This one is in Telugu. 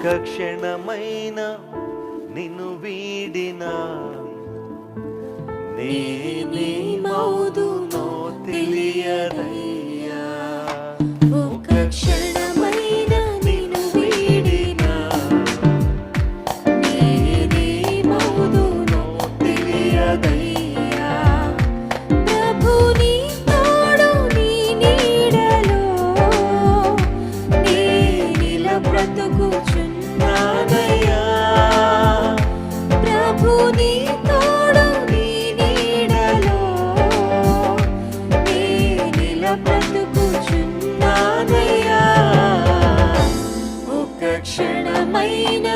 ఒక్క క్షణమైన నిన్ను వీడినా నేనేమవుదునో తెలియదయ్యా. ఒక్క క్షణమైన నిన్ను వీడినా నేనేమవుదునో తెలియదయ్యా. ప్రభు నీ తోడు నీ నీడలో నేనిల బ్రతుకుచున్నానయ్యా. ప్రభు నీ తోడు నీ నీడలో నేనిల బ్రతుకుచున్నానయ్యా. ఒక్క క్షణమైన